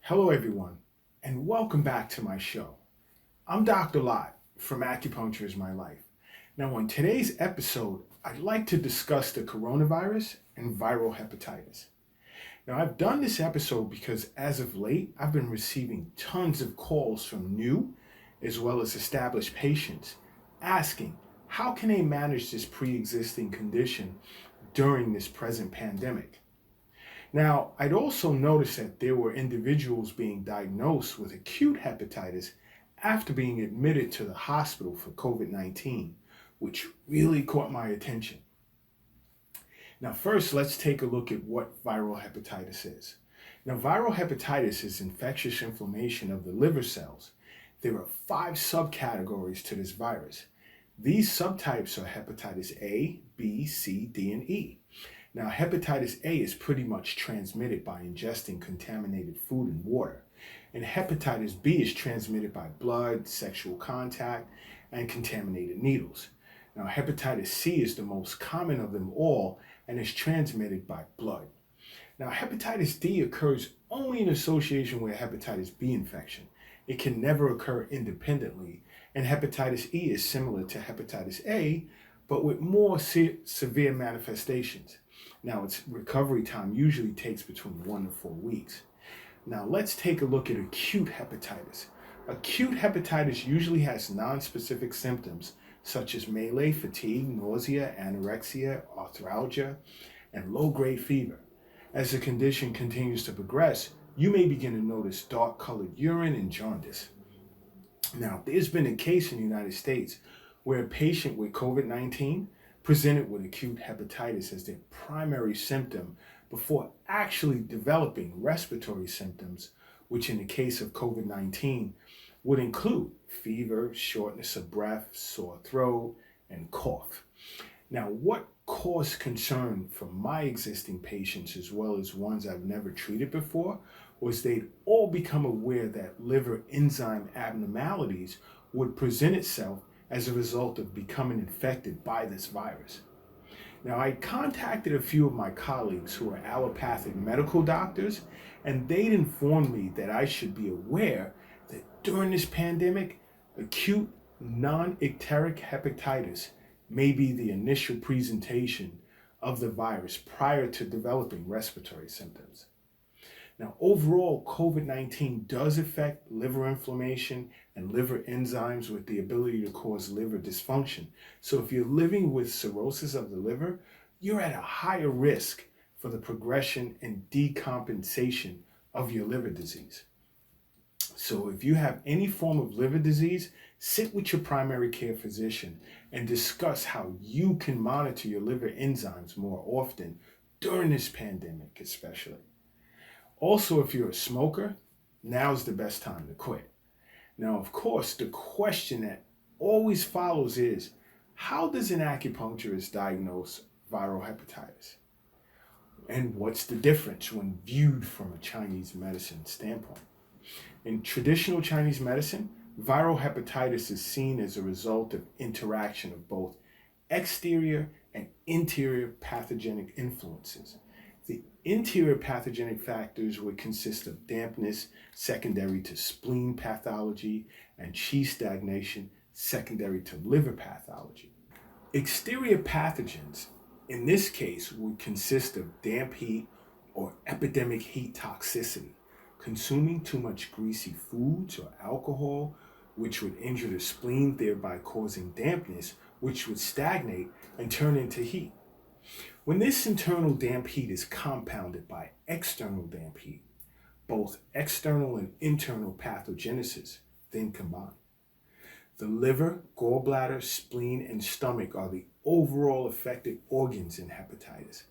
Hello, everyone, and welcome back to my show. I'm Dr. Lott from Acupuncture is My Life. Now, on today's episode, I'd like to discuss the coronavirus and viral hepatitis. Now, I've done this episode because as of late, I've been receiving tons of calls from new as well as established patients asking how can they manage this pre-existing condition during this present pandemic. Now, I'd also noticed that there were individuals being diagnosed with acute hepatitis after being admitted to the hospital for COVID-19, which really caught my attention. Now, first, let's take a look at what viral hepatitis is. Now, viral hepatitis is infectious inflammation of the liver cells. There are 5 subcategories to this virus. These subtypes are hepatitis A, B, C, D, and E. Now, hepatitis A is pretty much transmitted by ingesting contaminated food and water, and hepatitis B is transmitted by blood, sexual contact, and contaminated needles. Now, hepatitis C is the most common of them all and is transmitted by blood. Now, hepatitis D occurs only in association with hepatitis B infection. It can never occur independently, and hepatitis E is similar to hepatitis A, but with more severe manifestations. Now, its recovery time usually takes between 1 to 4 weeks. Now, let's take a look at acute hepatitis. Acute hepatitis usually has non-specific symptoms such as malaise, fatigue, nausea, anorexia, arthralgia, and low-grade fever. As the condition continues to progress, you may begin to notice dark-colored urine and jaundice. Now, there's been a case in the United States where a patient with COVID-19 presented with acute hepatitis as their primary symptom before actually developing respiratory symptoms, which in the case of COVID-19 would include fever, shortness of breath, sore throat, and cough. Now, what caused concern for my existing patients as well as ones I've never treated before was they'd all become aware that liver enzyme abnormalities would present itself as a result of becoming infected by this virus. Now, I contacted a few of my colleagues who are allopathic medical doctors, and they'd informed me that I should be aware that during this pandemic, acute non-icteric hepatitis may be the initial presentation of the virus prior to developing respiratory symptoms. Now, overall, COVID-19 does affect liver inflammation and liver enzymes with the ability to cause liver dysfunction. So if you're living with cirrhosis of the liver, you're at a higher risk for the progression and decompensation of your liver disease. So if you have any form of liver disease, sit with your primary care physician and discuss how you can monitor your liver enzymes more often during this pandemic especially. Also, if you're a smoker, now's the best time to quit. Now, of course, the question that always follows is, how does an acupuncturist diagnose viral hepatitis? And what's the difference when viewed from a Chinese medicine standpoint? In traditional Chinese medicine, viral hepatitis is seen as a result of interaction of both exterior and interior pathogenic influences. The interior pathogenic factors would consist of dampness secondary to spleen pathology and qi stagnation secondary to liver pathology. Exterior pathogens, in this case, would consist of damp heat or epidemic heat toxicity, consuming too much greasy foods or alcohol, which would injure the spleen, thereby causing dampness, which would stagnate and turn into heat. When this internal damp heat is compounded by external damp heat, both external and internal pathogenesis then combine. The liver, gallbladder, spleen, and stomach are the overall affected organs in hepatitis.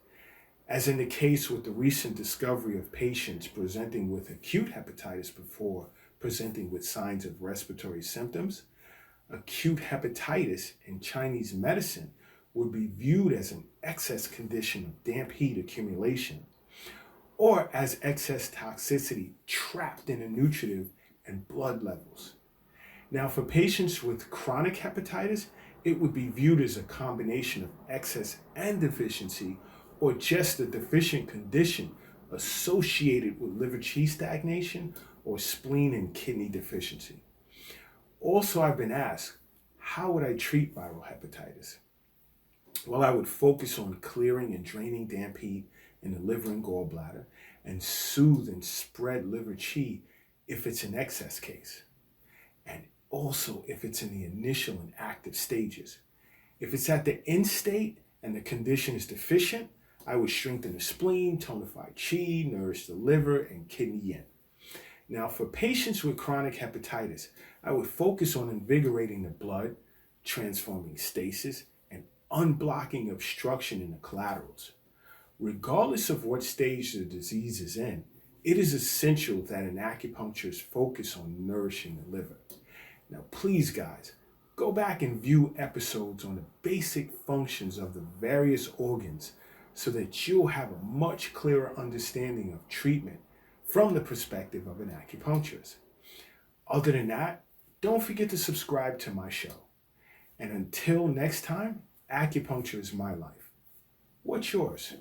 As in the case with the recent discovery of patients presenting with acute hepatitis before presenting with signs of respiratory symptoms, acute hepatitis in Chinese medicine would be viewed as an excess condition of damp heat accumulation, or as excess toxicity trapped in the nutritive and blood levels. Now, for patients with chronic hepatitis, it would be viewed as a combination of excess and deficiency, or just a deficient condition associated with liver qi stagnation or spleen and kidney deficiency. Also, I've been asked, how would I treat viral hepatitis? Well, I would focus on clearing and draining damp heat in the liver and gallbladder and soothe and spread liver qi if it's an excess case. And also if it's in the initial and active stages. If it's at the end state and the condition is deficient, I would strengthen the spleen, tonify qi, nourish the liver, and kidney yin. Now, for patients with chronic hepatitis, I would focus on invigorating the blood, transforming stasis, and unblocking obstruction in the collaterals. Regardless of what stage the disease is in, it is essential that an acupuncturist focus on nourishing the liver. Now, please, guys, go back and view episodes on the basic functions of the various organs so that you'll have a much clearer understanding of treatment from the perspective of an acupuncturist. Other than that, don't forget to subscribe to my show. And until next time, acupuncture is my life. What's yours?